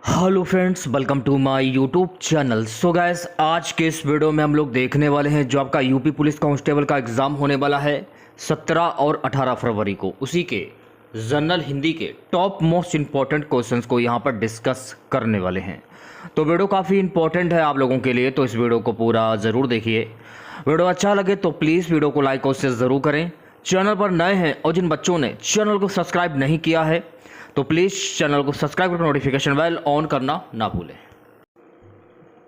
Hello friends, welcome to my YouTube channel. So guys, आज के इस वीडियो में हम लोग देखने वाले हैं जो आपका यूपी पुलिस कांस्टेबल का एग्ज़ाम होने वाला है 17 और 18 फरवरी को। उसी के जनरल हिंदी के टॉप मोस्ट इम्पॉर्टेंट क्वेश्चंस को यहाँ पर डिस्कस करने वाले हैं। तो वीडियो काफ़ी इंपॉर्टेंट है आप लोगों के लिए, तो इस वीडियो को पूरा ज़रूर देखिए। वीडियो अच्छा लगे तो प्लीज़ वीडियो को लाइक और शेयर ज़रूर करें। चैनल पर नए हैं और जिन बच्चों ने चैनल को सब्सक्राइब नहीं किया है तो प्लीज़ चैनल को सब्सक्राइब करके नोटिफिकेशन बेल ऑन करना ना भूलें।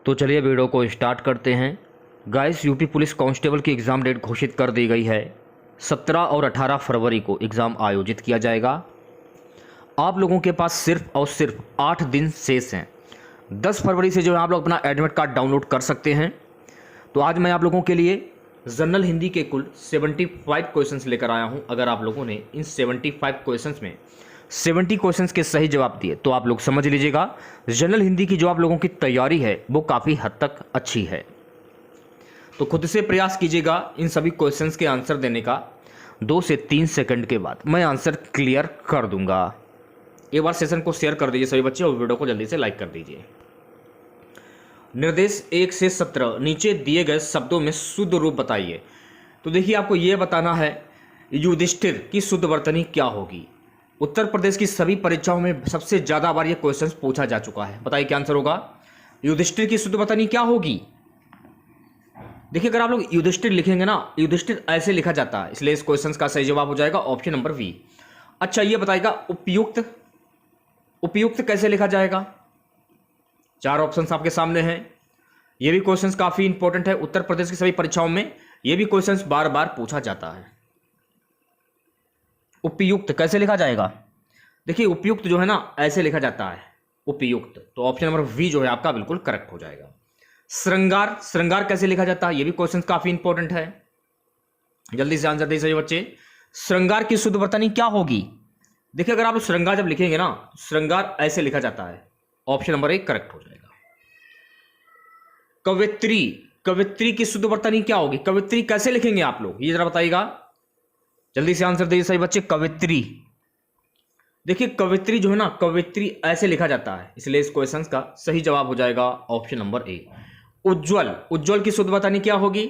तो चलिए वीडियो को स्टार्ट करते हैं। गाइस, यूपी पुलिस कांस्टेबल की एग्ज़ाम डेट घोषित कर दी गई है। 17 और 18 फरवरी को एग्ज़ाम आयोजित किया जाएगा। आप लोगों के पास सिर्फ और सिर्फ 8 दिन शेष हैं। 10 फरवरी से जो है आप लोग अपना एडमिट कार्ड डाउनलोड कर सकते हैं। तो आज मैं आप लोगों के लिए जनरल हिंदी के कुल 75 क्वेश्चंस लेकर आया हूं। अगर आप लोगों ने इन 75 क्वेश्चंस में 70 क्वेश्चंस के सही जवाब दिए तो आप लोग समझ लीजिएगा जनरल हिंदी की जो आप लोगों की तैयारी है वो काफ़ी हद तक अच्छी है। तो खुद से प्रयास कीजिएगा इन सभी क्वेश्चंस के आंसर देने का। 2 से 3 सेकंड के बाद मैं आंसर क्लियर कर दूंगा। एक बार सेशन को शेयर कर दीजिए सभी बच्चे और वीडियो को जल्दी से लाइक कर दीजिए। निर्देश 1 से 17 नीचे दिए गए शब्दों में शुद्ध रूप बताइए। तो देखिए, आपको यह बताना है युधिष्ठिर की शुद्ध वर्तनी क्या होगी। उत्तर प्रदेश की सभी परीक्षाओं में सबसे ज़्यादा बार ये क्वेश्चन पूछा जा चुका है। बताइए क्या आंसर होगा। युधिष्ठिर की शुद्ध वर्तनी क्या होगी। देखिए, अगर आप लोग युधिष्ठिर लिखेंगे ना, युधिष्ठिर ऐसे लिखा जाता है, इसलिए इस क्वेश्चन का सही जवाब हो जाएगा ऑप्शन नंबर बी। अच्छा, ये बताएगा उपयुक्त, उपयुक्त कैसे लिखा जाएगा। 4 ऑप्शन आपके सामने हैं। ये भी क्वेश्चन काफी इंपॉर्टेंट है। उत्तर प्रदेश की सभी परीक्षाओं में यह भी क्वेश्चन बार बार पूछा जाता है। उपयुक्त कैसे लिखा जाएगा। देखिए, उपयुक्त जो है ना ऐसे लिखा जाता है उपयुक्त, तो ऑप्शन नंबर वी जो है आपका बिल्कुल करेक्ट हो जाएगा। श्रृंगार, श्रृंगार कैसे लिखा जाता है, ये भी क्वेश्चन काफी इंपॉर्टेंट है। जल्दी से आंसर दीजिए बच्चे। श्रृंगार की शुद्ध वर्तनी क्या होगी। देखिए, अगर आप श्रृंगार जब लिखेंगे ना, श्रृंगार ऐसे लिखा जाता है, ऑप्शन नंबर 1 करेक्ट हो जाएगा। कवित्री, कवित्री की शुद्ध वर्तनी क्या होगी। कवित्री कैसे लिखेंगे आप लोग, ये जरा बताइएगा। जल्दी से आंसर दीजिए सही बच्चे। कवित्री, देखिए कवित्री जो है ना, कवित्री ऐसे लिखा जाता है, इसलिए इस क्वेश्चन का सही जवाब हो जाएगा ऑप्शन नंबर ए। उज्ज्वल, उज्ज्वल की शुद्ध वर्तनी क्या होगी।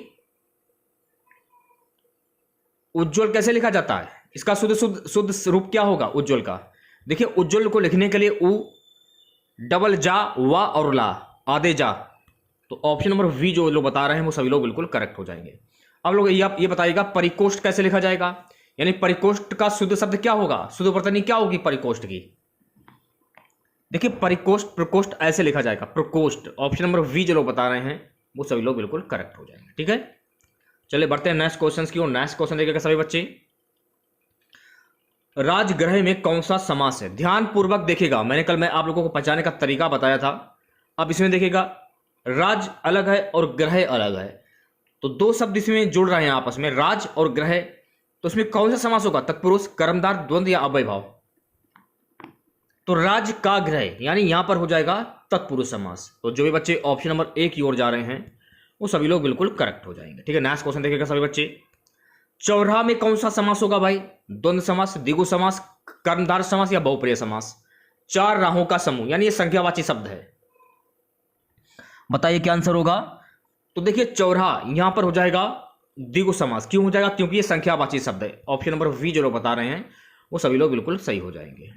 उज्ज्वल कैसे लिखा जाता है, इसका शुद्ध शुद्ध शुद्ध रूप क्या होगा उज्ज्वल का। देखिए, उज्ज्वल को लिखने के लिए उ डबल जा वा और ला आधे जा, तो ऑप्शन नंबर वी जो लोग बता रहे हैं वो सभी लोग बिल्कुल करेक्ट हो जाएंगे। अब लोग ये बताइएगा परिकोष्ठ कैसे लिखा जाएगा, यानी परिकोष्ठ का शुद्ध शब्द क्या होगा, शुद्ध वर्तनी क्या होगी परिकोष्ठ की। देखिए, परिकोष्ठ प्रकोष्ठ ऐसे लिखा जाएगा प्रकोष्ठ, ऑप्शन नंबर वी जो लोग बता रहे हैं वो सभी लोग बिल्कुल करेक्ट हो जाएंगे। ठीक है, चलिए बढ़ते हैं नेक्स्ट क्वेश्चन की ओर। नेक्स्ट क्वेश्चन देखिएगा सभी बच्चे। राजगृह में कौन सा समास है। ध्यान पूर्वक देखिएगा, मैंने कल मैं आप लोगों को पहचानने का तरीका बताया था। अब इसमें देखिएगा राज अलग है और ग्रह अलग है, तो 2 शब्द इसमें जुड़ रहे हैं आपस में, राज और ग्रह। तो इसमें कौन सा समास होगा, तत्पुरुष, कर्मधार, द्वंद्व या अव्ययभाव। तो राज का ग्रह यानी यहां पर हो जाएगा तत्पुरुष समास। तो जो भी बच्चे ऑप्शन नंबर 1 की ओर जा रहे हैं वो सभी लोग बिल्कुल करेक्ट हो जाएंगे। ठीक है, नेक्स्ट क्वेश्चन देखिएगा सभी बच्चे। चौराहा में कौन सा समास होगा भाई। द्वंद्व समास, द्विगु समास, कर्मधार समास या बहुप्रिय समास। 4 राहों का समूह, यानी ये संख्यावाची शब्द है। बताइए क्या आंसर होगा। तो देखिए, चौराहा यहां पर हो जाएगा द्विगु समास। क्यों हो जाएगा, क्योंकि ये संख्यावाची शब्द है। ऑप्शन नंबर वी जो लोग बता रहे हैं वो सभी लोग बिल्कुल सही हो जाएंगे।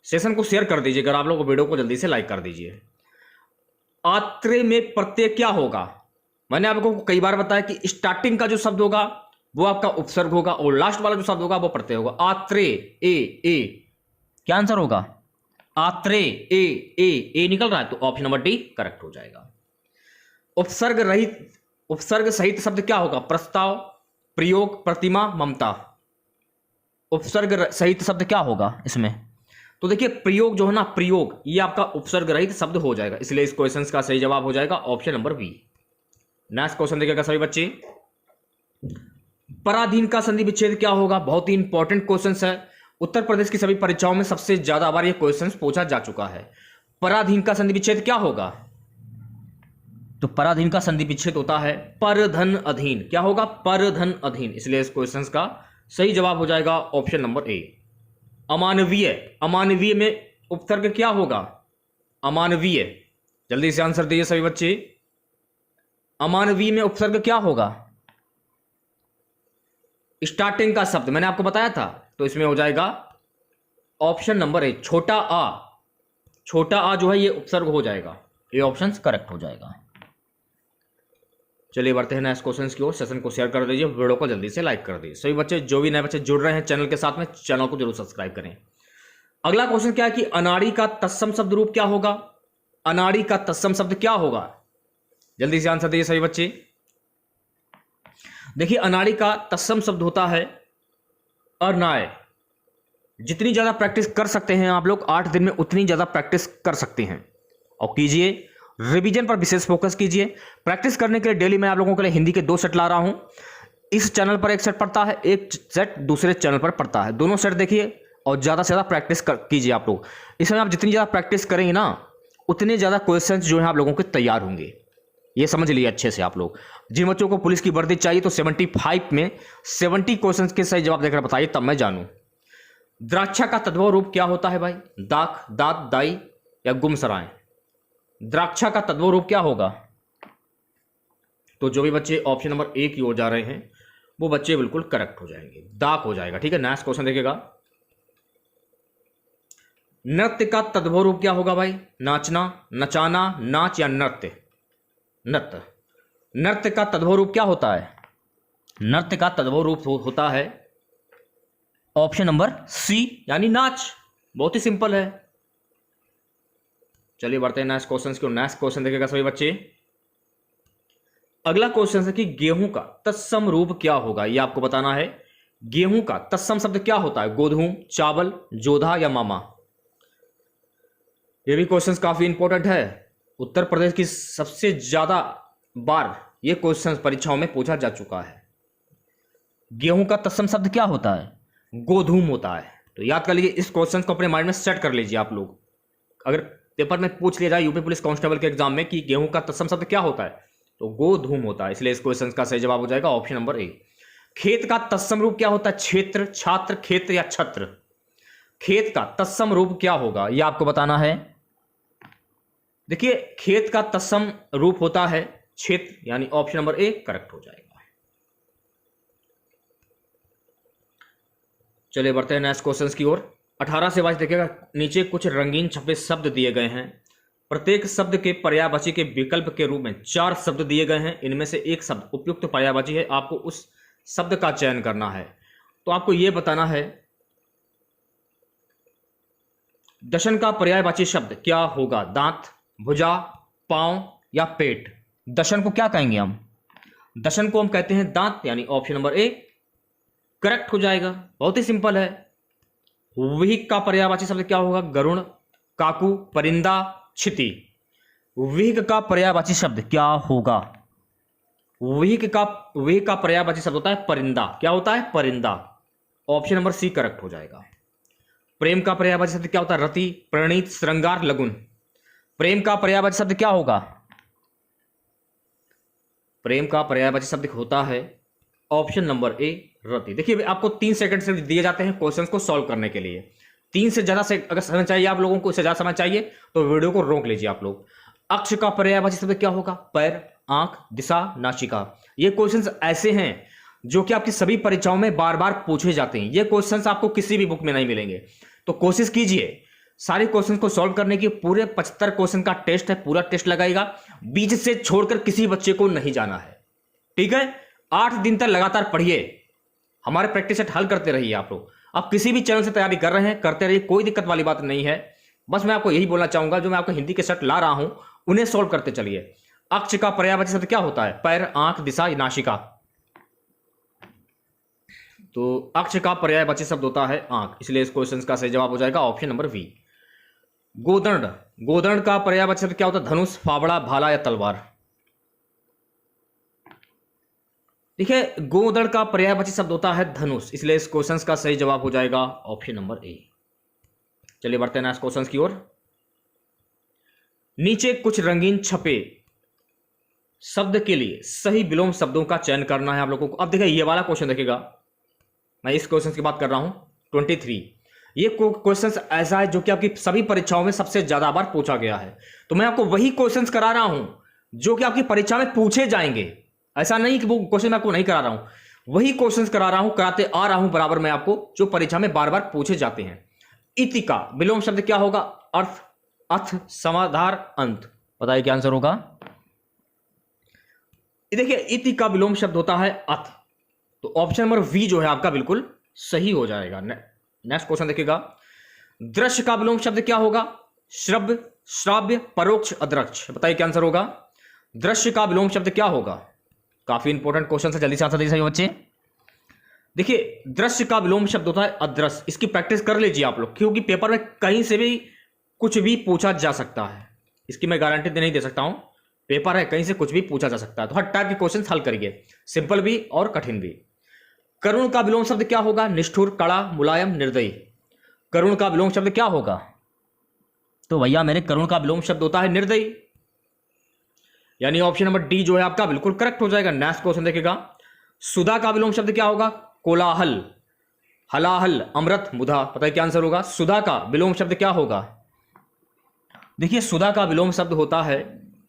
सेशन को शेयर कर दीजिए, अगर आप लोग वीडियो को जल्दी से लाइक कर दीजिए। आत्रे में प्रत्यय क्या होगा। मैंने आपको कई बार बताया कि स्टार्टिंग का जो शब्द होगा वो आपका उपसर्ग होगा और लास्ट वाला जो शब्द होगा वो प्रत्यय होगा। आत्रे ए क्या आंसर होगा। आत्रे ए निकल रहा है, तो ऑप्शन नंबर डी करेक्ट हो जाएगा। उपसर्ग रहित, उपसर्ग सहित शब्द क्या होगा। प्रस्ताव, प्रयोग, प्रतिमा, ममता। उपसर्ग सहित शब्द क्या होगा इसमें। तो देखिए, प्रयोग जो है ना, प्रयोग ये आपका उपसर्ग रहित शब्द हो जाएगा, इसलिए इस क्वेश्चन का सही जवाब हो जाएगा option number B. Next question देखिएगा सभी बच्चे। पराधीन का संधि विच्छेद क्या होगा। बहुत ही इंपॉर्टेंट क्वेश्चन है। उत्तर प्रदेश की सभी परीक्षाओं में सबसे ज्यादा बार यह क्वेश्चन पूछा जा चुका है। पराधीन का संधि विच्छेद क्या होगा। तो पराधीन का संधि विच्छेद होता है परधन अधीन। क्या होगा, परधन अधीन, इसलिए इस क्वेश्चन का सही जवाब हो जाएगा ऑप्शन नंबर ए। अमानवीय, अमानवीय में उपसर्ग क्या होगा। अमानवीय, जल्दी से आंसर दीजिए सभी बच्चे। अमानवीय में उपसर्ग क्या होगा? स्टार्टिंग का शब्द मैंने आपको बताया था, तो इसमें हो जाएगा ऑप्शन नंबर ए, छोटा आ। छोटा आ जो है ये उपसर्ग हो जाएगा, ये ऑप्शन करेक्ट हो जाएगा। चलिए बढ़ते हैं नेक्स्ट क्वेश्चन की ओर। सेशन को शेयर कर दीजिए, वीडियो को जल्दी से लाइक कर दीजिए। सभी बच्चे, जो भी नए बच्चे जुड़ रहे हैं चैनल के साथ में, चैनल को जरूर सब्सक्राइब करें। अगला क्वेश्चन क्या है कि अनाड़ी का तत्सम शब्द रूप क्या होगा? अनाड़ी का तत्सम शब्द क्या होगा? जल्दी से आंसर दीजिए सभी बच्चे। देखिए, अनाड़ी का तत्सम शब्द होता है अर्नाय। जितनी ज्यादा प्रैक्टिस कर सकते हैं आप लोग 8 दिन में, उतनी ज्यादा प्रैक्टिस कर सकते हैं। और कीजिए, रिवीजन पर विशेष फोकस कीजिए। प्रैक्टिस करने के लिए डेली मैं आप लोगों के लिए हिंदी के 2 सेट ला रहा हूं। इस चैनल पर एक सेट पढ़ता है, एक सेट दूसरे चैनल पर पढ़ता है। दोनों सेट देखिए और ज्यादा से ज्यादा प्रैक्टिस कीजिए आप लोग। इसमें आप जितनी ज्यादा प्रैक्टिस करेंगे ना, उतने ज्यादा क्वेश्चन जो है आप लोगों के तैयार होंगे। ये समझ लिए अच्छे से आप लोग। जिन बच्चों को पुलिस की वर्दी चाहिए तो 75 में 70 क्वेश्चन के सही जवाब देकर बताइए, तब मैं जानूं। द्राक्षा का तद्भव रूप क्या होता है भाई? दाख, दात, दाई या गुमसराय? द्राक्षा का तद्भव रूप क्या होगा? तो जो भी बच्चे ऑप्शन नंबर ए की ओर जा रहे हैं वो बच्चे बिल्कुल करेक्ट हो जाएंगे, दाक हो जाएगा। ठीक है, नेक्स्ट क्वेश्चन देखिएगा। नृत्य का तद्भव रूप क्या होगा भाई? नाचना, नचाना, नाच या नृत्य? नृत्य। नृत्य का तद्भव रूप क्या होता है? नृत्य का तद्भव रूप होता है ऑप्शन नंबर सी, यानी नाच। बहुत ही सिंपल है। चलिए बढ़ते हैं नेक्स्ट क्वेश्चन की ओर। नेक्स्ट क्वेश्चन देखिएगा सभी बच्चे। अगला क्वेश्चन है कि गेहूं का तत्सम रूप क्या होगा, ये आपको बताना है। गेहूं का तत्सम शब्द क्या होता है? गोधूम, चावल, जोधा या मामा? ये भी क्वेश्चन काफी इंपॉर्टेंट है। उत्तर प्रदेश की सबसे ज्यादा बार ये क्वेश्चन परीक्षाओं में पूछा जा चुका है। गेहूं का तत्सम शब्द क्या होता है? गोधूम होता है। तो याद कर लीजिए, इस क्वेश्चन को अपने माइंड में सेट कर लीजिए आप लोग। अगर पेपर में पूछ लिया जाए यूपी पुलिस कांस्टेबल के एग्जाम में कि गेहूं का तत्सम शब्द क्या होता है, तो गोधूम होता है। इसलिए इस क्वेश्चन का सही जवाब हो जाएगा ऑप्शन नंबर ए। खेत का तत्सम रूप क्या होता है? क्षेत्र, छात्र, क्षेत्र या छत्र? खेत का तत्सम रूप क्या होगा, यह आपको बताना है। देखिए, खेत का तत्सम रूप होता है क्षेत्र, यानी ऑप्शन नंबर ए करेक्ट हो जाएगा। चलिए बढ़ते हैं नेक्स्ट क्वेश्चन की ओर। 18 से 22 देखिएगा। नीचे कुछ रंगीन छपे शब्द दिए गए हैं। प्रत्येक शब्द के पर्यायवाची के विकल्प के रूप में 4 शब्द दिए गए हैं। इनमें से एक शब्द उपयुक्त पर्यायवाची है। आपको उस शब्द का चयन करना है। तो आपको यह बताना है दशन का पर्यायवाची शब्द क्या होगा? दांत, भुजा, पांव या पेट? दशन को क्या कहेंगे हम? दशन को हम कहते हैं दांत, यानी ऑप्शन नंबर ए करेक्ट हो जाएगा। बहुत ही सिंपल है। विहिक का पर्यायवाची शब्द क्या होगा? गरुण, काकू, परिंदा, क्षिति? विहिक का पर्यायवाची शब्द क्या होगा? विहिक का पर्यायवाची शब्द होता है परिंदा। क्या होता है? परिंदा। ऑप्शन नंबर सी करेक्ट हो जाएगा। प्रेम का पर्यायवाची शब्द क्या होता है? रति, प्रणीत, श्रृंगार, लगुन? प्रेम का पर्यायवाची शब्द क्या होगा? प्रेम का पर्यायवाची शब्द होता है ऑप्शन नंबर ए रति। देखिए, आपको 3 सेकंड से दिए जाते हैं क्वेश्चंस को सॉल्व करने के लिए। 3 से ज्यादा से अगर समय चाहिए आप लोगों को, इससे ज्यादा समय चाहिए तो वीडियो को रोक लीजिए आप लोग। अक्ष का पर्यायवाची शब्द क्या होगा? पैर, आंख, दिशा, नासिका? ये क्वेश्चंस ऐसे हैं जो कि आपकी सभी परीक्षाओं में बार बार पूछे जाते हैं। ये क्वेश्चंस आपको किसी भी बुक में नहीं मिलेंगे। तो कोशिश कीजिए सारे क्वेश्चन को सॉल्व करने की। पूरे 75 क्वेश्चन का टेस्ट है, पूरा टेस्ट लगाएगा। बीच से छोड़कर किसी बच्चे को नहीं जाना है। ठीक है, 8 दिन तक लगातार पढ़िए। हमारे प्रैक्टिस सेट हल करते रहिए आप लोग। आप किसी भी चैनल से तैयारी कर रहे हैं, करते रहिए, कोई दिक्कत वाली बात नहीं है। बस मैं आपको यही बोलना चाहूंगा, जो मैं आपको हिंदी के सेट ला रहा हूं उन्हें सॉल्व करते चलिए। अक्ष का पर्यायवाची शब्द क्या होता है? पैर, आंख, दिशा, नासिका? तो अक्ष का पर्यायवाची शब्द होता है आंख, इसलिए इस क्वेश्चन का सही जवाब हो जाएगा ऑप्शन नंबर बी। गोदंड, गोदंड का पर्यायवाची शब्द क्या होता है? धनुष, फावड़ा, भाला या तलवार? देखिए, गोदंड का पर्यायवाची शब्द होता है धनुष, इसलिए इस क्वेश्चन का सही जवाब हो जाएगा ऑप्शन नंबर ए। चलिए बढ़ते हैं नेक्स्ट क्वेश्चन की ओर। नीचे कुछ रंगीन छपे शब्द के लिए सही विलोम शब्दों का चयन करना है आप लोगों को। अब देखिए, ये वाला क्वेश्चन देखिएगा, मैं इस क्वेश्चन की बात कर रहा हूं। 23 ये क्वेश्चन ऐसा है जो कि आपकी सभी परीक्षाओं में सबसे ज्यादा बार पूछा गया है। तो मैं आपको वही क्वेश्चंस करा रहा हूं जो कि आपकी परीक्षा में पूछे जाएंगे। ऐसा नहीं कि वो क्वेश्चन मैं आपको नहीं करा रहा हूं, वही क्वेश्चंस करा रहा हूं, कराते आ रहा हूं बराबर मैं आपको, जो परीक्षा में बार बार पूछे जाते हैं। इति का विलोम शब्द क्या होगा? अर्थ, अथ, समाधार, अंत। बताइए क्या आंसर होगा? देखिए इति का विलोम शब्द होता है अथ, तो ऑप्शन नंबर वी जो है आपका बिल्कुल सही हो जाएगा। नेक्स्ट क्वेश्चन देखिएगा, दृश्य का विलोम शब्द क्या होगा? श्रव्य, श्राव्य, परोक्ष, अदृश्य। बताइए क्या आंसर होगा? दृश्य का विलोम शब्द क्या होगा? काफी इंपॉर्टेंट क्वेश्चन है, जल्दी से आंसर दीजिए बच्चे। देखिए दृश्य का विलोम शब्द होता है अदृश्य। इसकी प्रैक्टिस कर लीजिए आप लोग, क्योंकि पेपर में कहीं से भी कुछ भी पूछा जा सकता है। इसकी मैं गारंटी नहीं दे सकता हूं, पेपर है कहीं से कुछ भी पूछा जा सकता है। तो हर टाइप के क्वेश्चन हल करिए, सिंपल भी और कठिन भी। करुण का विलोम शब्द क्या होगा? निष्ठुर, कड़ा, मुलायम, निर्दयी। करुण का विलोम शब्द क्या होगा? तो भैया मेरे करुण का विलोम शब्द होता है निर्दयी, यानी ऑप्शन नंबर डी जो है आपका बिल्कुल करेक्ट हो जाएगा। नेक्स्ट क्वेश्चन देखिएगा, सुधा का विलोम शब्द क्या होगा? कोलाहल, हलाहल, अमृत, मुधा। पता है क्या आंसर होगा? सुधा का विलोम शब्द क्या होगा? देखिए सुधा का विलोम शब्द होता है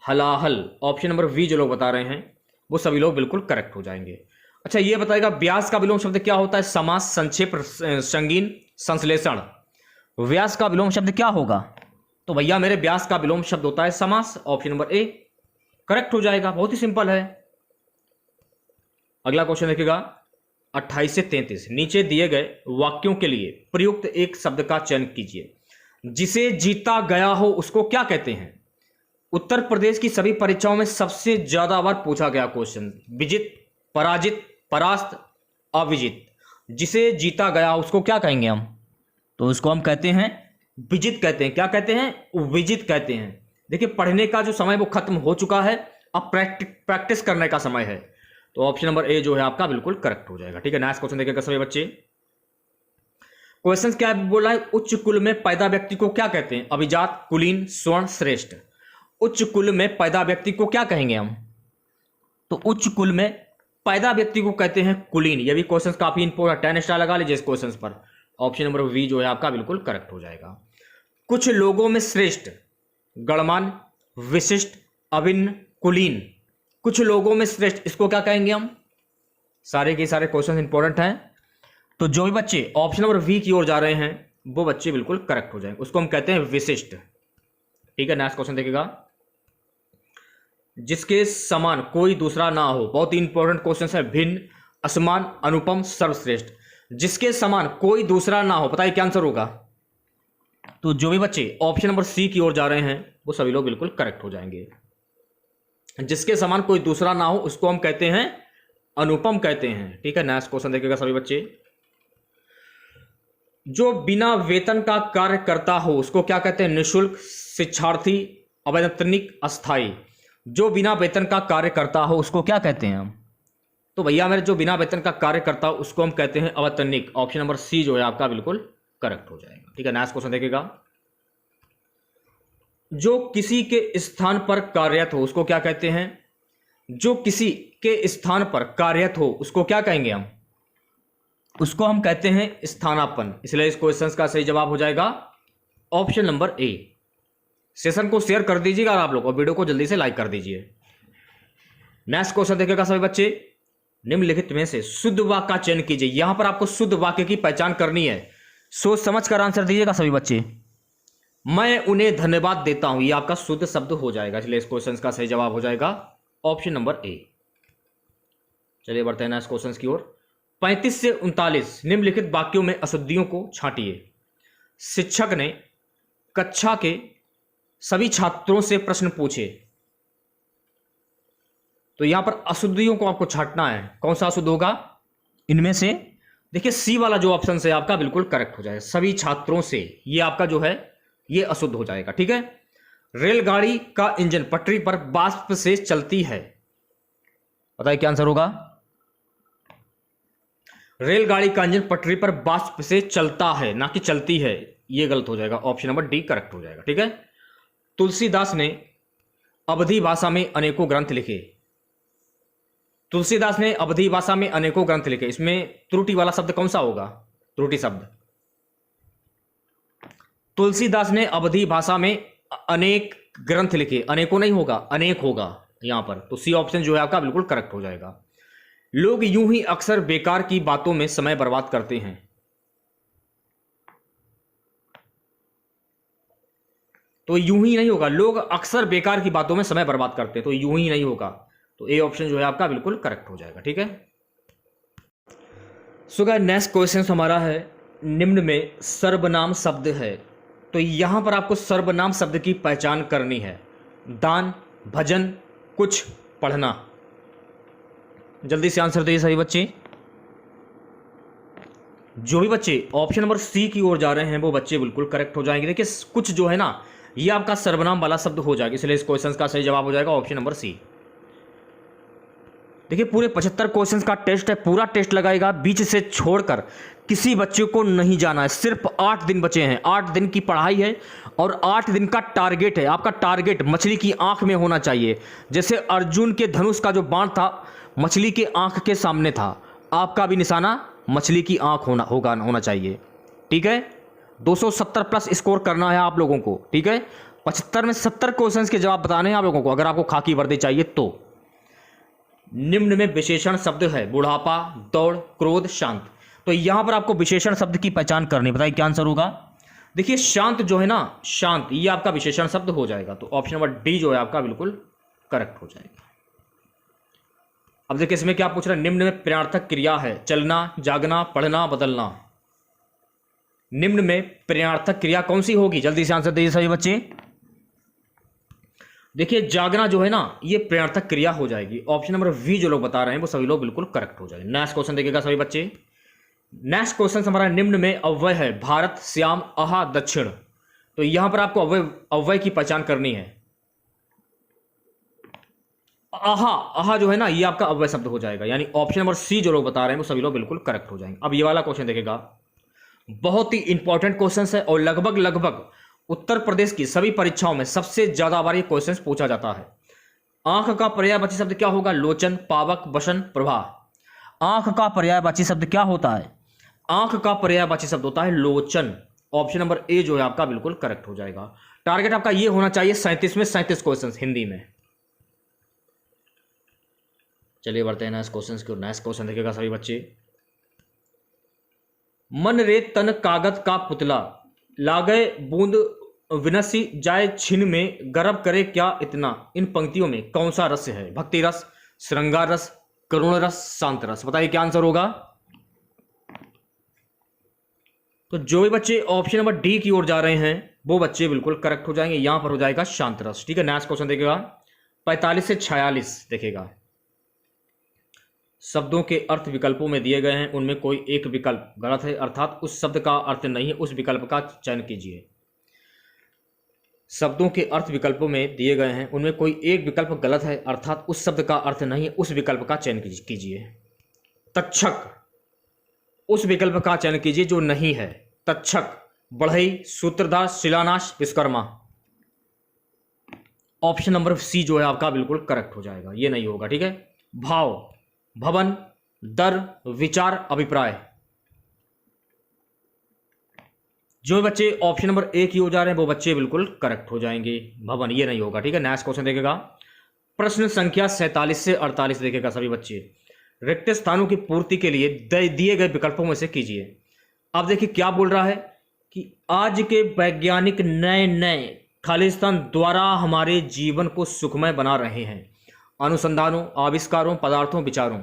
हलाहल। ऑप्शन नंबर वी जो लोग बता रहे हैं वो सभी लोग बिल्कुल करेक्ट हो जाएंगे। अच्छा ये बताएगा व्यास का विलोम शब्द क्या होता है? समास, संक्षेप, संगीन, संश्लेषण। व्यास का विलोम शब्द क्या होगा? तो भैया मेरे व्यास का विलोम शब्द होता है समास। ऑप्शन नंबर ए करेक्ट हो जाएगा, बहुत ही सिंपल है। अगला क्वेश्चन देखिएगा 28 से 33, नीचे दिए गए वाक्यों के लिए प्रयुक्त एक शब्द का चयन कीजिए। जिसे जीता गया हो उसको क्या कहते हैं? उत्तर प्रदेश की सभी परीक्षाओं में सबसे ज्यादा बार पूछा गया क्वेश्चन। विजित, पराजित, परास्त, अविजित। जिसे जीता गया उसको क्या कहेंगे हम? तो उसको हम कहते हैं विजित कहते हैं। क्या कहते हैं? विजित कहते हैं। देखिए पढ़ने का जो समय वो खत्म हो चुका है, अब प्रैक्टिस करने का समय है। तो ऑप्शन नंबर ए जो है आपका बिल्कुल करेक्ट हो जाएगा। ठीक है नेक्स्ट क्वेश्चन देखिएगा सभी बच्चे। क्वेश्चन क्या बोला है? उच्च कुल में पैदा व्यक्ति को क्या कहते हैं? अभिजात, कुलीन, स्वर्ण, श्रेष्ठ। उच्च कुल में पैदा व्यक्ति को क्या कहेंगे हम? तो उच्च कुल में पैदा व्यक्ति को कहते हैं कुलीन। ये भी क्वेश्चन काफी इंपोर्टेंट, 10 स्टार लगा लीजिए इस क्वेश्चन पर। ऑप्शन नंबर वी जो है आपका बिल्कुल करेक्ट हो जाएगा। कुछ लोगों में श्रेष्ठ, गणमान्य, विशिष्ट, अभिन्न, कुलीन। कुछ लोगों में श्रेष्ठ, इसको क्या कहेंगे हम? सारे के सारे क्वेश्चन इंपॉर्टेंट हैं, तो जो भी बच्चे ऑप्शन नंबर वी की ओर जा रहे हैं वो बच्चे बिल्कुल करेक्ट हो जाएंगे। उसको हम कहते हैं विशिष्ट। ठीक है नेक्स्ट क्वेश्चन देखिएगा, जिसके समान कोई दूसरा ना हो। बहुत ही इंपॉर्टेंट क्वेश्चन है। भिन्न, असमान, अनुपम, सर्वश्रेष्ठ। जिसके समान कोई दूसरा ना हो, बताइए क्या आंसर होगा? तो जो भी बच्चे ऑप्शन नंबर सी की ओर जा रहे हैं वो सभी लोग बिल्कुल करेक्ट हो जाएंगे। जिसके समान कोई दूसरा ना हो उसको हम कहते हैं अनुपम कहते हैं। ठीक है नेक्स्ट क्वेश्चन देखिएगा सभी बच्चे, जो बिना वेतन का कार्य करता हो उसको क्या कहते हैं? निःशुल्क, शिक्षार्थी, अवैतनिक, अस्थायी। जो बिना वेतन का कार्य करता हो उसको क्या कहते हैं हम? तो भैया मेरे जो बिना वेतन का कार्य करता हो उसको हम कहते हैं अवैतनिक। ऑप्शन नंबर सी जो है आपका बिल्कुल करेक्ट हो जाएगा। ठीक है नेक्स्ट क्वेश्चन देखिएगा, जो किसी के स्थान पर कार्यरत हो उसको क्या कहते हैं? जो किसी के स्थान पर कार्यरत हो उसको क्या कहेंगे हम? उसको हम कहते हैं स्थानापन्न। इसलिए इस क्वेश्चन का सही जवाब हो जाएगा ऑप्शन नंबर ए। सेशन को शेयर कर दीजिएगा आप लोग और वीडियो को जल्दी से लाइक कर दीजिए। नेक्स्ट क्वेश्चन देखिएगा सभी बच्चे, निम्नलिखित में से शुद्ध वाक्य का चयन कीजिए। यहां पर आपको शुद्ध वाक्य की पहचान करनी है, सोच समझ कर आंसर दीजिएगा सभी बच्चे। मैं उन्हें धन्यवाद देता हूं, यह आपका शुद्ध शब्द हो जाएगा। इसलिए इस क्वेश्चन का सही जवाब हो जाएगा ऑप्शन नंबर ए। चलिए बढ़ते हैं नेक्स्ट क्वेश्चन की ओर। 35 से 39 निम्नलिखित वाक्यों में अशुद्धियों को छांटिए। शिक्षक ने कक्षा के सभी छात्रों से प्रश्न पूछे। तो यहां पर अशुद्धियों को आपको छांटना है। कौन सा अशुद्ध होगा इनमें से? देखिए सी वाला जो ऑप्शन है आपका बिल्कुल करेक्ट हो जाएगा। सभी छात्रों से, ये आपका जो है ये अशुद्ध हो जाएगा। ठीक है, रेलगाड़ी का इंजन पटरी पर वाष्प से चलती है। बताइए क्या आंसर होगा? रेलगाड़ी का इंजन पटरी पर वाष्प से चलता है, ना कि चलती है। ये गलत हो जाएगा, ऑप्शन नंबर डी करेक्ट हो जाएगा। ठीक है, तुलसीदास ने अवधी भाषा में अनेकों ग्रंथ लिखे। तुलसीदास ने अवधी भाषा में अनेकों ग्रंथ लिखे, इसमें त्रुटि वाला शब्द कौन सा होगा? त्रुटि शब्द तुलसीदास ने अवधी भाषा में अनेक ग्रंथ लिखे, अनेकों नहीं होगा, अनेक होगा यहां पर, तो सी ऑप्शन जो है आपका बिल्कुल करेक्ट हो जाएगा। लोग यूं ही अक्सर बेकार की बातों में समय बर्बाद करते हैं, तो यूं ही नहीं होगा, लोग अक्सर बेकार की बातों में समय बर्बाद करते हैं, तो यूं ही नहीं होगा, तो ए ऑप्शन जो है आपका बिल्कुल करेक्ट हो जाएगा। ठीक है, सो गाइस नेक्स्ट क्वेश्चन हमारा है, निम्न में सर्वनाम शब्द है, तो यहां पर आपको सर्वनाम शब्द की पहचान करनी है। दान, भजन, कुछ, पढ़ना। जल्दी से आंसर दिए सभी बच्चे। जो भी बच्चे ऑप्शन नंबर सी की ओर जा रहे हैं वो बच्चे बिल्कुल करेक्ट हो जाएंगे। देखिए कुछ जो है ना ये आपका सर्वनाम वाला शब्द हो जाएगा, इसलिए इस क्वेश्चन का सही जवाब हो जाएगा ऑप्शन नंबर सी। देखिए पूरे 75 क्वेश्चंस का टेस्ट है, पूरा टेस्ट लगाएगा, बीच से छोड़कर किसी बच्चे को नहीं जाना है। सिर्फ 8 दिन बचे हैं, 8 दिन की पढ़ाई है और 8 दिन का टारगेट है। आपका टारगेट मछली की आंख में होना चाहिए, जैसे अर्जुन के धनुष का जो बाण था मछली के आंख के सामने था, आपका भी निशाना मछली की आंख होना चाहिए। ठीक है, 270 प्लस स्कोर करना है आप लोगों को। ठीक है, 75 में 70 क्वेश्चंस के जवाब बताने हैं आप लोगों को, अगर आपको खाकी वर्दी चाहिए तो। निम्न में विशेषण शब्द है, बुढ़ापा, दौड़, क्रोध, शांत, तो यहां पर आपको विशेषण शब्द की पहचान करनी। बताइए क्या आंसर होगा। देखिए शांत जो है ना, शांत, ये आपका विशेषण शब्द हो जाएगा, तो ऑप्शन नंबर डी जो है आपका बिल्कुल करेक्ट हो जाएगा। अब देखिए इसमें क्या पूछ रहा है, निम्न में प्रणार्थक क्रिया है, चलना, जागना, पढ़ना, बदलना। निम्न में प्रणार्थक क्रिया कौन सी होगी, जल्दी से आंसर दीजिए सभी बच्चे। देखिए जागना जो है ना ये प्रणार्थक क्रिया हो जाएगी, ऑप्शन नंबर वी जो लोग बता रहे हैं वो सभी लोग बिल्कुल करेक्ट हो जाएंगे। नेक्स्ट क्वेश्चन देखिएगा सभी बच्चे। नेक्स्ट क्वेश्चन हमारा, निम्न में अव्यय है, भारत, श्याम, आहा, दक्षिण, तो यहां पर आपको अव्यय की पहचान करनी है। आहा, आहा जो है ना ये आपका अव्यय शब्द हो जाएगा, यानी ऑप्शन नंबर सी जो लोग बता रहे हैं वो सभी लोग बिल्कुल करेक्ट हो जाएंगे। अब ये वाला क्वेश्चन देखिएगा, बहुत ही इंपॉर्टेंट क्वेश्चन है और लगभग उत्तर प्रदेश की सभी परीक्षाओं में सबसे ज्यादा बार ये क्वेश्चन पूछा जाता है। आंख का पर्यायवाची शब्द क्या होगा, लोचन, पावक, वसन, प्रभा। आंख का पर्यायवाची शब्द क्या होता है, आंख का पर्यायवाची शब्द होता है लोचन, ऑप्शन नंबर ए जो है आपका बिल्कुल करेक्ट हो जाएगा। टारगेट आपका ये होना चाहिए 37 में 37 क्वेश्चन हिंदी में। चलिए बढ़ते हैं नेक्स्ट क्वेश्चन की ओर। नेक्स्ट क्वेश्चन देखिएगा सभी बच्चे, मन रे तन कागज का पुतला, लागे बूंद विनसी जाए छिन में, गर्व करे क्या इतना। इन पंक्तियों में कौन सा रस है, भक्ति रस, श्रृंगार रस, करुण रस, शांत रस। बताइए क्या आंसर होगा। तो जो भी बच्चे ऑप्शन नंबर डी की ओर जा रहे हैं वो बच्चे बिल्कुल करेक्ट हो जाएंगे, यहां पर हो जाएगा शांत रस। ठीक है, नेक्स्ट क्वेश्चन देखिएगा 45 से 46 देखिएगा। शब्दों के अर्थ विकल्पों में दिए गए हैं, उनमें कोई एक विकल्प गलत है, अर्थात उस शब्द का अर्थ नहीं है, उस विकल्प का चयन कीजिए। शब्दों के अर्थ विकल्पों में दिए गए हैं, उनमें कोई एक विकल्प गलत है, अर्थात उस शब्द का अर्थ नहीं है, उस विकल्प का चयन कीजिए। तक्षक, उस विकल्प का चयन कीजिए जो नहीं है। तक्षक, बढ़ई, सूत्रधार, शिलान्यास, विश्वकर्मा। ऑप्शन नंबर सी जो है आपका बिल्कुल करेक्ट हो जाएगा, ये नहीं होगा। ठीक है, भाव, भवन, दर, विचार, अभिप्राय। जो बच्चे ऑप्शन नंबर ए की ओर जा रहे हैं वो बच्चे बिल्कुल करेक्ट हो जाएंगे, भवन ये नहीं होगा। ठीक है, नेक्स्ट क्वेश्चन देखेगा, प्रश्न संख्या 47 से 48 देखेगा सभी बच्चे। रिक्त स्थानों की पूर्ति के लिए दिए गए विकल्पों में से कीजिए। अब देखिए क्या बोल रहा है कि आज के वैज्ञानिक नए खालिस्तान द्वारा हमारे जीवन को सुखमय बना रहे हैं, अनुसंधानों, आविष्कारों, पदार्थों, विचारों।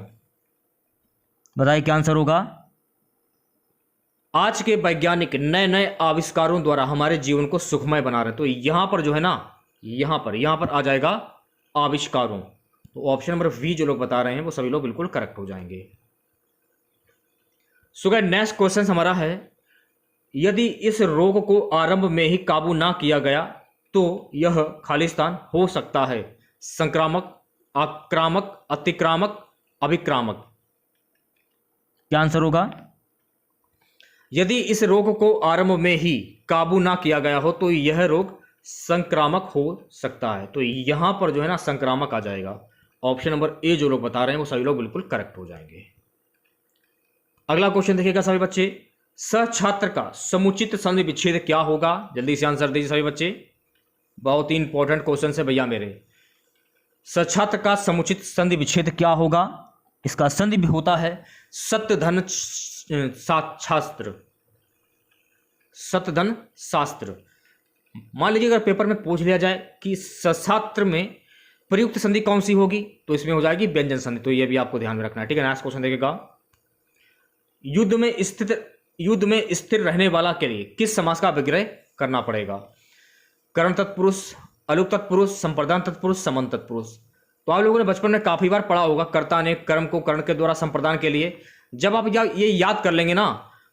बताइए क्या आंसर होगा। आज के वैज्ञानिक नए आविष्कारों द्वारा हमारे जीवन को सुखमय बना रहे हैं, तो यहां पर जो है ना यहां पर आ जाएगा आविष्कारों, तो ऑप्शन नंबर वी जो लोग बता रहे हैं वो सभी लोग बिल्कुल करेक्ट हो जाएंगे। सो गाइस नेक्स्ट क्वेश्चन हमारा है, यदि इस रोग को आरंभ में ही काबू ना किया गया तो यह खालिस्तान हो सकता है संक्रामक, आक्रामक, अतिक्रामक, अभिक्रामक। क्या आंसर होगा। यदि इस रोग को आरंभ में ही काबू ना किया गया हो तो यह रोग संक्रामक हो सकता है, तो यहां पर जो है ना संक्रामक आ जाएगा। ऑप्शन नंबर ए जो लोग बता रहे हैं वो सभी लोग बिल्कुल करेक्ट हो जाएंगे। अगला क्वेश्चन देखिएगा सभी बच्चे, सछात्र का समुचित संधि विच्छेद क्या होगा? जल्दी से आंसर दीजिए सभी बच्चे, बहुत ही इंपॉर्टेंट क्वेश्चन है भैया मेरे। सछात्र का समुचित संधि विच्छेद क्या होगा? इसका संधि भी होता है सतधन शास्त्र, सतधन शास्त्र। मान लीजिए अगर पेपर में पूछ लिया जाए कि सछात्र में प्रयुक्त संधि कौन सी होगी, तो इसमें हो जाएगी व्यंजन संधि। तो ये भी आपको ध्यान में रखना है, ठीक है। नेक्स्ट क्वेश्चन देखिएगा, युद्ध में स्थिर रहने वाला के लिए किस समास का विग्रह करना पड़ेगा? कर्ण तत्पुरुष, अलुक तत्पुरुष, संप्रदान तत्पुरुष, समन तत्पुरुष। तो आप लोगों ने बचपन में काफी बार पढ़ा होगा, कर्ता ने कर्म को कर्ण के द्वारा संप्रदान के लिए। जब आप ये याद कर लेंगे ना,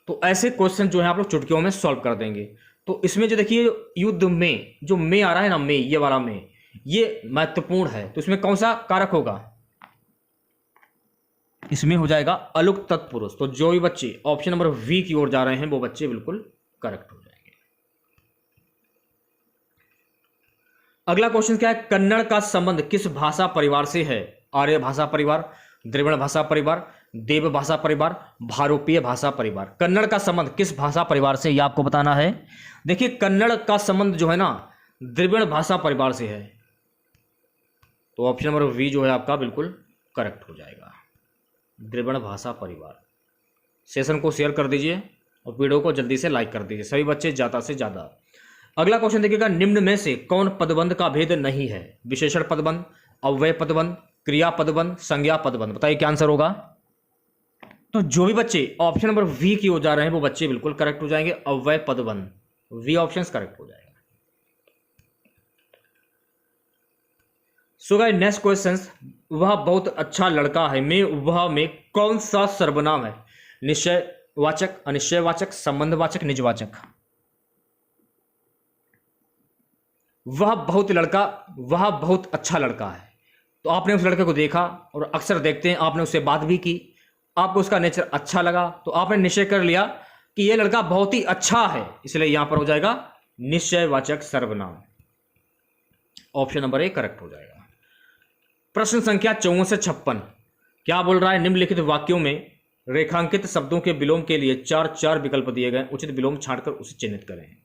तो ऐसे क्वेश्चन जो है आप लोग चुटकियों में सॉल्व कर देंगे। तो इसमें जो देखिए युद्ध में जो में आ रहा है ना, में, ये वाला में, ये महत्वपूर्ण है। तो इसमें कौन सा कारक होगा? इसमें हो जाएगा अलुक तत्पुरुष। तो जो भी बच्चे ऑप्शन नंबर वी की ओर जा रहे हैं वो बच्चे बिल्कुल करेक्ट हो जाएंगे। अगला क्वेश्चन क्या है? कन्नड़ का संबंध किस भाषा परिवार से है? आर्य भाषा परिवार, द्रविड़ भाषा परिवार, देव भाषा परिवार, भारोपीय भाषा परिवार। कन्नड़ का संबंध किस भाषा परिवार से, यह आपको बताना है। देखिए कन्नड़ का संबंध जो है ना द्रविड़ भाषा परिवार से है। तो ऑप्शन नंबर वी जो है आपका बिल्कुल करेक्ट हो जाएगा, द्रविड़ भाषा परिवार। सेशन को शेयर कर दीजिए और वीडियो को जल्दी से लाइक कर दीजिए सभी बच्चे, ज़्यादा से ज़्यादा। अगला क्वेश्चन देखिएगा, निम्न में से कौन पदबंध का भेद नहीं है? विशेषण पदबंध, अव्यय पदबंध, क्रिया पदबंध, संज्ञा पदबंध। बताइए क्या आंसर होगा? तो जो भी बच्चे ऑप्शन नंबर वी की ओर जा रहे हैं वो बच्चे बिल्कुल करेक्ट हो जाएंगे, अव्यय पदबंध। वी ऑप्शन करेक्ट हो जाएगा। सो गाइस नेक्स्ट क्वेश्चन, वह बहुत अच्छा लड़का है में वह में कौन सा सर्वनाम है? निश्चयवाचक, अनिश्चयवाचक, संबंधवाचक, निजवाचक। वह बहुत अच्छा लड़का है। तो आपने उस लड़के को देखा और अक्सर देखते हैं, आपने उससे बात भी की, आपको उसका नेचर अच्छा लगा, तो आपने निश्चय कर लिया कि यह लड़का बहुत ही अच्छा है, इसलिए यहां पर हो जाएगा निश्चयवाचक सर्वनाम। ऑप्शन नंबर ए करेक्ट हो जाएगा। प्रश्न संख्या 54 से 56 क्या बोल रहा है? निम्नलिखित वाक्यों में रेखांकित शब्दों के विलोम के लिए 4 विकल्प दिए गए, उचित विलोम छांटकर उसे चिन्हित करें।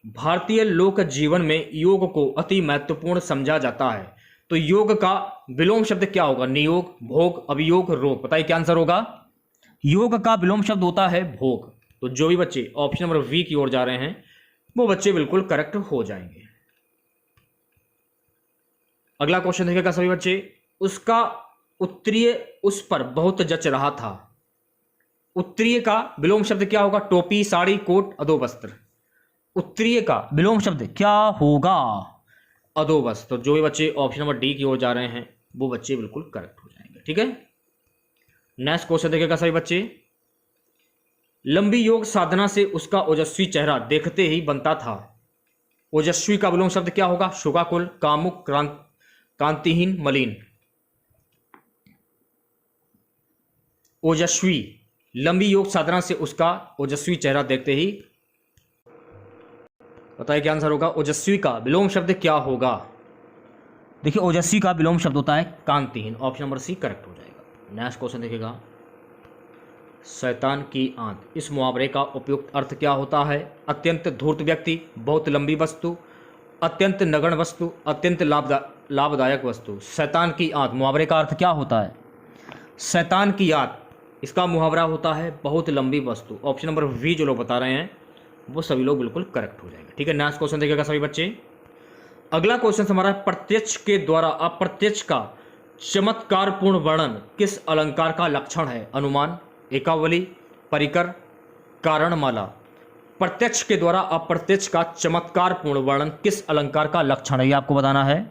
भारतीय लोक जीवन में योग को अति महत्वपूर्ण समझा जाता है। तो योग का विलोम शब्द क्या होगा? नियोग, भोग, अभियोग, रोग। बताइए क्या आंसर होगा? योग का विलोम शब्द होता है भोग। तो जो भी बच्चे ऑप्शन नंबर वी की ओर जा रहे हैं वो बच्चे बिल्कुल करेक्ट हो जाएंगे। अगला क्वेश्चन देखिएगा सभी बच्चे, उसका उत्तरीय उस पर बहुत जच रहा था। उत्तरीय का विलोम शब्द क्या होगा? टोपी, साड़ी, कोट, अधोवस्त्र। उत्तरीय का विलोम शब्द क्या होगा? अधोवस्त्र। तो जो भी बच्चे ऑप्शन नंबर डी की ओर जा रहे हैं वो बच्चे बिल्कुल करेक्ट हो जाएंगे, ठीक है। नेक्स्ट क्वेश्चन देखिएगा सभी बच्चे, लंबी योग साधना से उसका ओजस्वी चेहरा देखते ही बनता था। ओजस्वी का विलोम शब्द क्या होगा? शोकाकुल, कामुक, कांतिहीन, मलिन। ओजस्वी, लंबी योग साधना से उसका ओजस्वी चेहरा देखते ही, बताइए क्या आंसर होगा? ओजस्वी का विलोम शब्द क्या होगा? देखिए ओजस्वी का विलोम शब्द होता है कांतिहीन। ऑप्शन नंबर सी करेक्ट हो जाएगा। नेक्स्ट क्वेश्चन देखिएगा, शैतान की आंत, इस मुहावरे का उपयुक्त अर्थ क्या होता है? अत्यंत धूर्त व्यक्ति, बहुत लंबी वस्तु, अत्यंत नगण्य वस्तु, अत्यंत लाभदायक वस्तु। शैतान की आंत मुहावरे का अर्थ क्या होता है? शैतान की आंत, इसका मुहावरा होता है बहुत लंबी वस्तु। ऑप्शन नंबर वी जो लोग बता रहे हैं वो सभी लोग बिल्कुल करेक्ट हो जाएंगे, ठीक है। नेक्स्ट क्वेश्चन देखिएगा सभी बच्चे, अगला क्वेश्चन हमारा है, प्रत्यक्ष के द्वारा अप्रत्यक्ष का चमत्कारपूर्ण वर्णन किस अलंकार का लक्षण है? अनुमान, एकावली, परिकर, कारणमाला। प्रत्यक्ष के द्वारा अप्रत्यक्ष का चमत्कारपूर्ण वर्णन किस अलंकार का लक्षण है, ये आपको बताना है।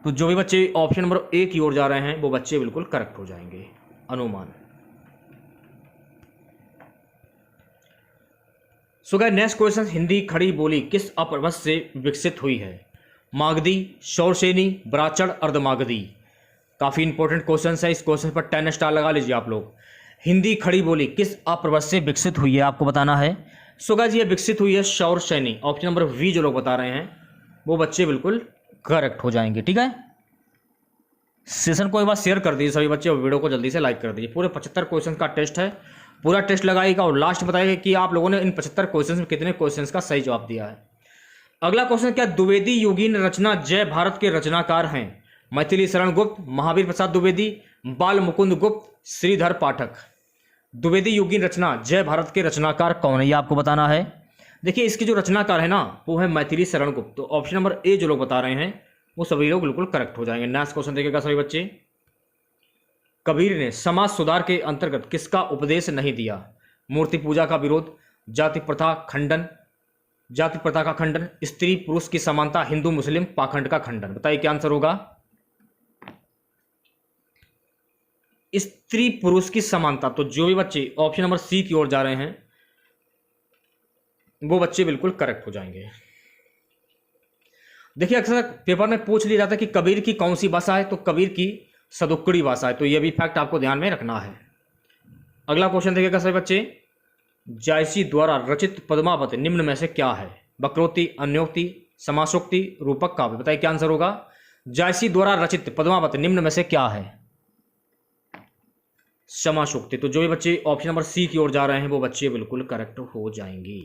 तो जो भी बच्चे ऑप्शन नंबर ए की ओर जा रहे हैं वो बच्चे बिल्कुल करेक्ट हो जाएंगे, अनुमान। So guys next question, Hindi खड़ी बोली किस अपभ्रंश से विकसित हुई है? मागधी, शौरसेनी, ब्राह्मण, अर्धमागधी। काफी इंपॉर्टेंट क्वेश्चन है, इस क्वेश्चन पर 10 स्टार लगा लीजिए आप लोग। हिंदी खड़ी बोली किस अपभ्रंश से विकसित हुई है, आपको बताना है। सो गाइस ये विकसित हुई है शौरसेनी। ऑप्शन नंबर वी जो लोग बता रहे हैं वो बच्चे बिल्कुल करेक्ट हो जाएंगे, ठीक है। सेशन को एक बार शेयर कर दीजिए सभी बच्चे और वीडियो को जल्दी से लाइक कर दीजिए। पूरे 75 क्वेश्चन का टेस्ट है, पूरा टेस्ट लगाइएगा और लास्ट बताइएगा कि आप लोगों ने इन 75 क्वेश्चन में कितने क्वेश्चन का सही जवाब दिया है। अगला क्वेश्चन क्या, द्विवेदी योगीन रचना जय भारत के रचनाकार हैं? मैथिली शरण गुप्त, महावीर प्रसाद द्विवेदी, बाल मुकुंद गुप्त, श्रीधर पाठक। द्विवेदी योगीन रचना जय भारत के रचनाकार कौन है, ये आपको बताना है। देखिए इसके जो रचनाकार है ना वो है मैथिली शरण गुप्त। तो ऑप्शन नंबर ए जो लोग बता रहे हैं वो सभी लोग बिल्कुल करेक्ट हो जाएंगे। नेक्स्ट क्वेश्चन देखिएगा सभी बच्चे, कबीर ने समाज सुधार के अंतर्गत किसका उपदेश नहीं दिया? मूर्ति पूजा का विरोध, जाति प्रथा का खंडन, स्त्री पुरुष की समानता, हिंदू मुस्लिम पाखंड का खंडन। बताइए क्या आंसर होगा? स्त्री पुरुष की समानता। तो जो भी बच्चे ऑप्शन नंबर सी की ओर जा रहे हैं वो बच्चे बिल्कुल करेक्ट हो जाएंगे। देखिए अक्सर पेपर में पूछ लिया जाता है कि कबीर की कौन सी भाषा है, तो कबीर की सदुक्कड़ी भाषा है। तो यह भी फैक्ट आपको ध्यान में रखना है। अगला क्वेश्चन देखिएगा सभी बच्चे, जायसी द्वारा रचित पद्मावत निम्न में से क्या है? वक्रोक्ति, अन्योक्ति, समासोक्ति, रूपक काव्य। बताइए क्या आंसर होगा? जायसी द्वारा रचित पद्मावत निम्न में से क्या है? समासोक्ति। तो जो भी बच्चे ऑप्शन नंबर सी की ओर जा रहे हैं वो बच्चे बिल्कुल करेक्ट हो जाएंगे।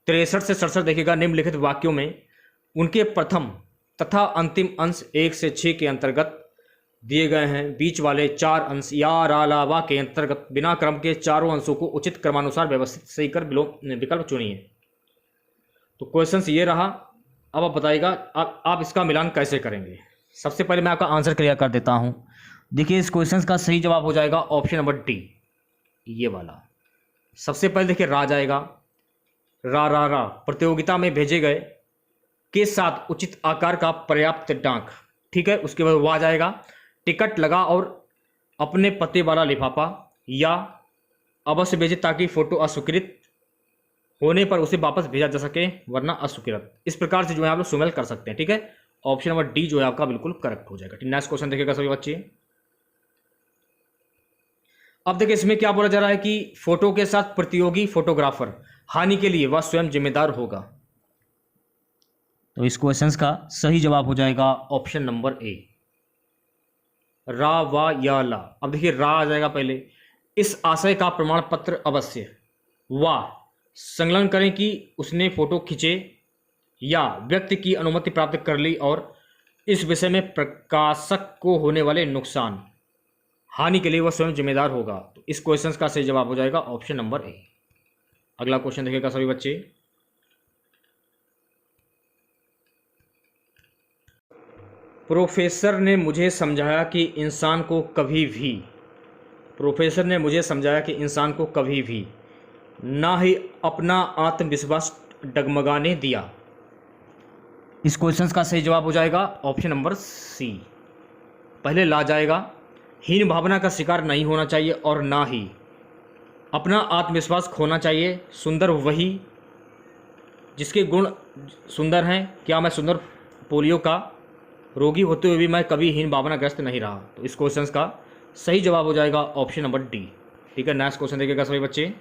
63 से 67 देखिएगा, निम्नलिखित वाक्यों में उनके प्रथम तथा अंतिम अंश 1 से 6 के अंतर्गत दिए गए हैं। बीच वाले 4 अंश या रा ला वा के अंतर्गत बिना क्रम के चारों अंशों को उचित क्रमानुसार व्यवस्थित सही कर विकल्प चुनिए। तो क्वेश्चन ये रहा। अब आप बताइएगा आप इसका मिलान कैसे करेंगे। सबसे पहले मैं आपका आंसर क्लियर कर देता हूं। देखिए इस क्वेश्चन का सही जवाब हो जाएगा ऑप्शन नंबर डी, ये वाला। सबसे पहले देखिए रा जाएगा, रा प्रतियोगिता में भेजे गए के साथ उचित आकार का पर्याप्त डाक, ठीक है। उसके बाद वाह जाएगा, टिकट लगा और अपने पते वाला लिफाफा, या अवश्य भेजे ताकि फोटो अस्वीकृत होने पर उसे वापस भेजा जा सके वरना अस्वीकृत। इस प्रकार से जो है आप लोग सुमेल कर सकते हैं, ठीक है। ऑप्शन नंबर डी जो है आपका बिल्कुल करेक्ट हो जाएगा। नेक्स्ट क्वेश्चन देखिएगा सभी बच्चे। अब देखिए इसमें क्या बोला जा रहा है कि फोटो के साथ प्रतियोगी फोटोग्राफर हानि के लिए वह स्वयं जिम्मेदार होगा। तो इस क्वेश्चन का सही जवाब हो जाएगा ऑप्शन नंबर ए, रा वा या ला। अब देखिए रा आ जाएगा पहले, इस आशय का प्रमाण पत्र अवश्य, वाह संलग्न करें कि उसने फोटो खींचे या व्यक्ति की अनुमति प्राप्त कर ली और इस विषय में प्रकाशक को होने वाले नुकसान हानि के लिए वह स्वयं जिम्मेदार होगा। तो इस क्वेश्चन का सही जवाब हो जाएगा ऑप्शन नंबर ए। अगला क्वेश्चन देखिएगा सभी बच्चे। प्रोफेसर ने मुझे समझाया कि इंसान को कभी भी ना ही अपना आत्मविश्वास डगमगाने दिया। इस क्वेश्चन का सही जवाब हो जाएगा ऑप्शन नंबर सी। पहले ला जाएगा, हीन भावना का शिकार नहीं होना चाहिए और ना ही अपना आत्मविश्वास खोना चाहिए। सुंदर वही जिसके गुण सुंदर हैं। क्या मैं सुंदर पोलियो का रोगी होते हुए भी मैं कभी हीन भावनाग्रस्त नहीं रहा। तो इस क्वेश्चन का सही जवाब हो जाएगा ऑप्शन नंबर डी, ठीक है। नेक्स्ट क्वेश्चन देखिएगा सभी बच्चे।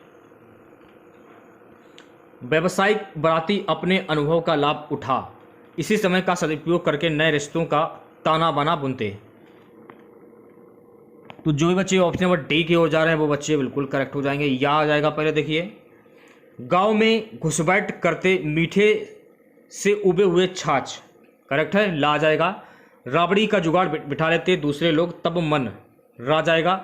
व्यावसायिक बाराती अपने अनुभव का लाभ उठा इसी समय का सदुपयोग करके नए रिश्तों का ताना बाना बुनते। तो जो भी बच्चे ऑप्शन नंबर डी की ओर जा रहे हैं वो बच्चे बिल्कुल करेक्ट हो जाएंगे। या आ जाएगा पहले देखिए, गांव में घुसपैठ करते मीठे से उबे हुए छाछ, करेक्ट है। ला जाएगा, राबड़ी का जुगाड़ बिठा लेते दूसरे लोग तब मन। रा जाएगा,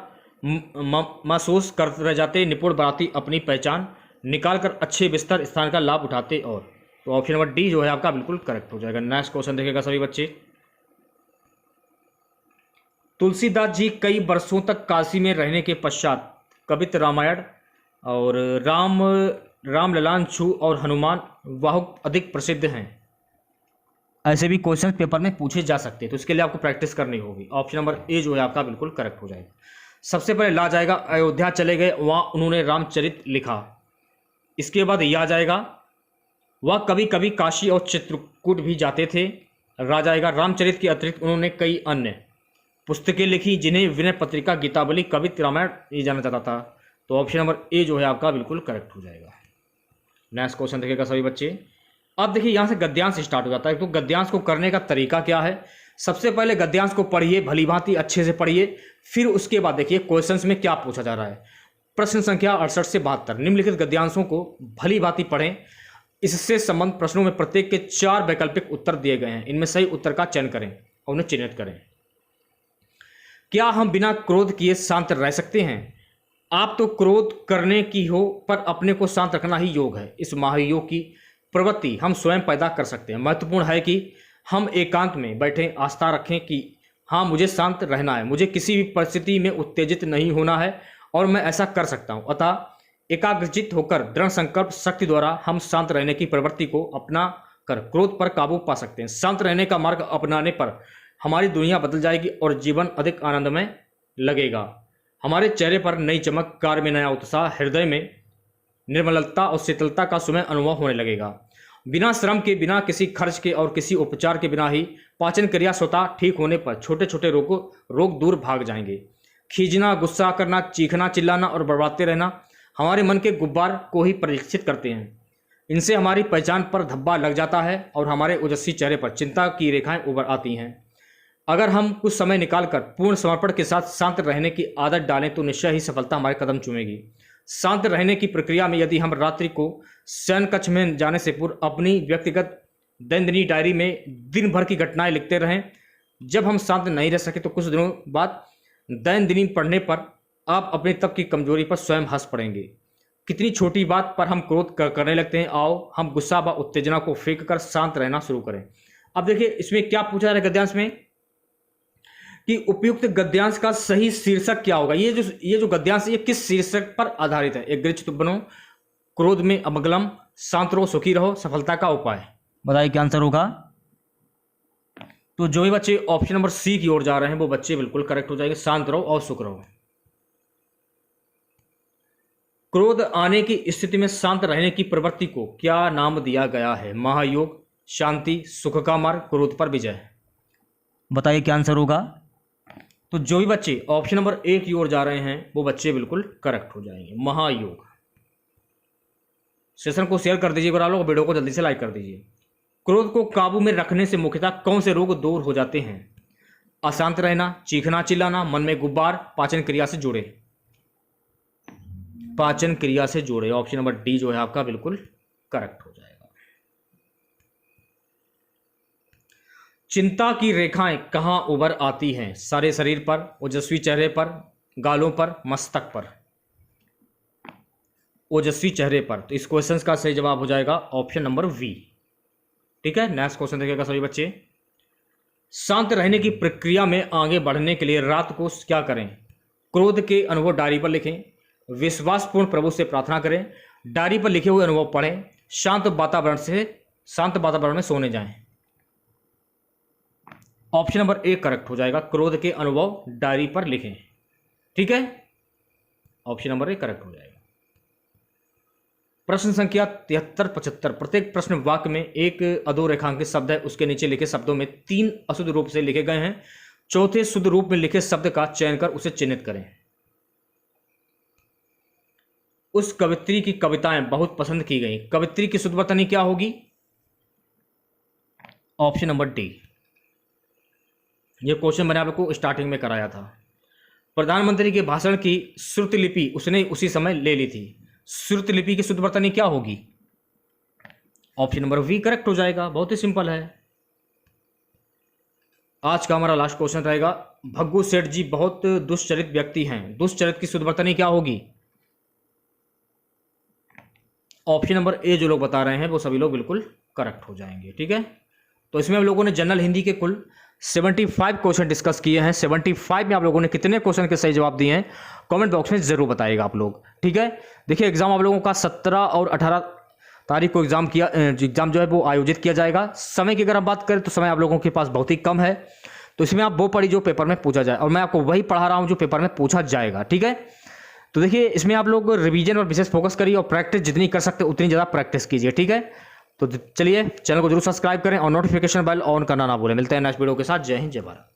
महसूस करते रह जाते निपुण बाराती अपनी पहचान निकाल कर अच्छे बिस्तर स्थान का लाभ उठाते। और तो ऑप्शन नंबर डी जो है आपका बिल्कुल करेक्ट हो जाएगा। नेक्स्ट क्वेश्चन देखेगा सभी बच्चे। तुलसीदास जी कई वर्षों तक काशी में रहने के पश्चात कवित रामायण और राम ललान छू और हनुमान बहुत अधिक प्रसिद्ध हैं। ऐसे भी क्वेश्चन पेपर में पूछे जा सकते हैं, तो इसके लिए आपको प्रैक्टिस करनी होगी। ऑप्शन नंबर ए जो है आपका बिल्कुल करेक्ट हो जाएगा। सबसे पहले ला जाएगा, अयोध्या चले गए, वहाँ उन्होंने रामचरित लिखा। इसके बाद यह आ जाएगा, वह कभी कभी काशी और चित्रकूट भी जाते थे। रा जाएगा, रामचरित के अतिरिक्त उन्होंने कई अन्य पुस्तकें लिखी जिन्हें विनय पत्रिका, गीतावली, कवित रामायण ये जाना जाता था। तो ऑप्शन नंबर ए जो है आपका बिल्कुल करेक्ट हो जाएगा। नेक्स्ट क्वेश्चन देखिएगा सभी बच्चे। अब देखिए यहाँ से गद्यांश स्टार्ट हो जाता है। तो गद्यांश को करने का तरीका क्या है, सबसे पहले गद्यांश को पढ़िए, भली भांति अच्छे से पढ़िए, फिर उसके बाद देखिए क्वेश्चंस में क्या पूछा जा रहा है। प्रश्न संख्या 68 से 72 निम्नलिखित गद्यांशों को भली भांति पढ़ें। इससे संबंध प्रश्नों में प्रत्येक के 4 वैकल्पिक उत्तर दिए गए हैं। इनमें सही उत्तर का चयन करें और उन्हें चिन्हित करें। क्या हम बिना क्रोध किए शांत रह सकते हैं? आप तो क्रोध करने की हो, पर अपने को शांत रखना ही योग है। इस महायोग की प्रवृत्ति हम स्वयं पैदा कर सकते हैं। महत्वपूर्ण है कि हम एकांत में बैठे आस्था रखें कि हाँ, मुझे शांत रहना है, मुझे किसी भी परिस्थिति में उत्तेजित नहीं होना है और मैं ऐसा कर सकता हूँ। अतः एकाग्रचित होकर दृढ़ संकल्प शक्ति द्वारा हम शांत रहने की प्रवृत्ति को अपना कर क्रोध पर काबू पा सकते हैं। शांत रहने का मार्ग अपनाने पर हमारी दुनिया बदल जाएगी और जीवन अधिक आनंदमय लगेगा। हमारे चेहरे पर नई चमक, कार्य में नया उत्साह, हृदय में निर्मलता और शीतलता का सुमय अनुभव होने लगेगा। बिना श्रम के, बिना किसी खर्च के और किसी उपचार के बिना ही पाचन क्रिया स्वतः ठीक होने पर छोटे छोटे रोग दूर भाग जाएंगे। खींचना, गुस्सा करना, चीखना, चिल्लाना और बड़बड़ाते रहना हमारे मन के गुब्बार को ही परीक्षित करते हैं। इनसे हमारी पहचान पर धब्बा लग जाता है और हमारे ओजस्वी चेहरे पर चिंता की रेखाएं उभर आती हैं। अगर हम कुछ समय निकालकर पूर्ण समर्पण के साथ शांत रहने की आदत डालें तो निश्चय ही सफलता हमारे कदम चूमेगी। शांत रहने की प्रक्रिया में यदि हम रात्रि को शयन कक्ष में जाने से पूर्व अपनी व्यक्तिगत दैनंदिन डायरी में दिन भर की घटनाएं लिखते रहें, जब हम शांत नहीं रह सके तो कुछ दिनों बाद दैनंदिन पढ़ने पर आप अपने तब की कमजोरी पर स्वयं हंस पड़ेंगे। कितनी छोटी बात पर हम क्रोध करने लगते हैं। आओ हम गुस्सा व उत्तेजना को फेंक कर शांत रहना शुरू करें। अब देखिए इसमें क्या पूछा जा रहा है गद्यांश में कि उपयुक्त गद्यांश का सही शीर्षक क्या होगा। ये जो गद्यांश ये किस शीर्षक पर आधारित है? एक गृहस्थ बनो, क्रोध में अमगलम, शांत रहो, सुखी रहो, सफलता का उपाय। बताइए क्या आंसर होगा। तो जो भी बच्चे ऑप्शन नंबर सी की ओर जा रहे हैं वो बच्चे बिल्कुल करेक्ट हो जाएंगे। शांत रहो और सुख रहो। क्रोध आने की स्थिति में शांत रहने की प्रवृत्ति को क्या नाम दिया गया है? महायोग, शांति, सुख का मार्ग, क्रोध पर विजय। बताइए क्या आंसर होगा। तो जो भी बच्चे ऑप्शन नंबर ए की ओर जा रहे हैं वो बच्चे बिल्कुल करेक्ट हो जाएंगे। महायोग। सेशन को शेयर कर दीजिए लोग, वीडियो को जल्दी से लाइक कर दीजिए। क्रोध को काबू में रखने से मुख्यतः कौन से रोग दूर हो जाते हैं? अशांत रहना, चीखना चिल्लाना, मन में गुब्बार, पाचन क्रिया से जुड़े। पाचन क्रिया से जुड़े ऑप्शन नंबर डी जो है आपका बिल्कुल करेक्ट हो जाएगा। चिंता की रेखाएं कहां उभर आती हैं? सारे शरीर पर, ओजस्वी चेहरे पर, गालों पर, मस्तक पर। ओजस्वी चेहरे पर। तो इस क्वेश्चन का सही जवाब हो जाएगा ऑप्शन नंबर वी। ठीक है, नेक्स्ट क्वेश्चन देखिएगा सभी बच्चे। शांत रहने की प्रक्रिया में आगे बढ़ने के लिए रात को क्या करें? क्रोध के अनुभव डायरी पर लिखें, विश्वासपूर्ण प्रभु से प्रार्थना करें, डायरी पर लिखे हुए अनुभव पढ़ें, शांत वातावरण में सोने जाएं। ऑप्शन नंबर ए करेक्ट हो जाएगा। क्रोध के अनुभव डायरी पर लिखें। ठीक है, ऑप्शन नंबर ए करेक्ट हो जाएगा। प्रश्न संख्या 73-75 प्रत्येक प्रश्न वाक्य में एक अधोरेखांकित शब्द है, उसके नीचे लिखे शब्दों में 3 अशुद्ध रूप से लिखे गए हैं। चौथे शुद्ध रूप में लिखे शब्द का चयन कर उसे चिन्हित करें। उस कवित्री की कविताएं बहुत पसंद की गई। कवित्री की शुद्ध वर्तनी क्या होगी? Option number D. यह क्वेश्चन मैंने आपको स्टार्टिंग में कराया था। प्रधानमंत्री के भाषण की श्रुत लिपि उसने उसी समय ले ली थी। श्रुत लिपि की शुद्ध वर्तनी क्या होगी? ऑप्शन नंबर वी करेक्ट हो जाएगा। बहुत ही सिंपल है। आज का हमारा लास्ट क्वेश्चन रहेगा। भग्गू सेठ जी बहुत दुष्चरित व्यक्ति हैं। दुष्चरित की शुद्ध वर्तनी क्या होगी? ऑप्शन नंबर ए जो लोग बता रहे हैं वो सभी लोग बिल्कुल करेक्ट हो जाएंगे। ठीक है, तो इसमें हम लोगों ने जनरल हिंदी के कुल 75 क्वेश्चन डिस्कस किए हैं। 75 में आप लोगों ने कितने क्वेश्चन के सही जवाब दिए हैं कमेंट बॉक्स में जरूर बताइएगा आप लोग। ठीक है, देखिए एग्जाम आप लोगों का 17 और 18 तारीख को एग्जाम जो है वो आयोजित किया जाएगा। समय की अगर हम बात करें तो समय आप लोगों के पास बहुत ही कम है, तो इसमें आप वो पढ़िए जो पेपर में पूछा जाए और मैं आपको वही पढ़ा रहा हूँ जो पेपर में पूछा जाएगा। ठीक है, तो देखिए इसमें आप लोग रिवीजन और विशेष फोकस करिए और प्रैक्टिस जितनी कर सकते उतनी ज़्यादा प्रैक्टिस कीजिए। ठीक है, तो चलिए चैनल को जरूर सब्सक्राइब करें और नोटिफिकेशन बेल ऑन करना ना भूलें। मिलते हैं नेक्स्ट वीडियो के साथ। जय हिंद, जय भारत।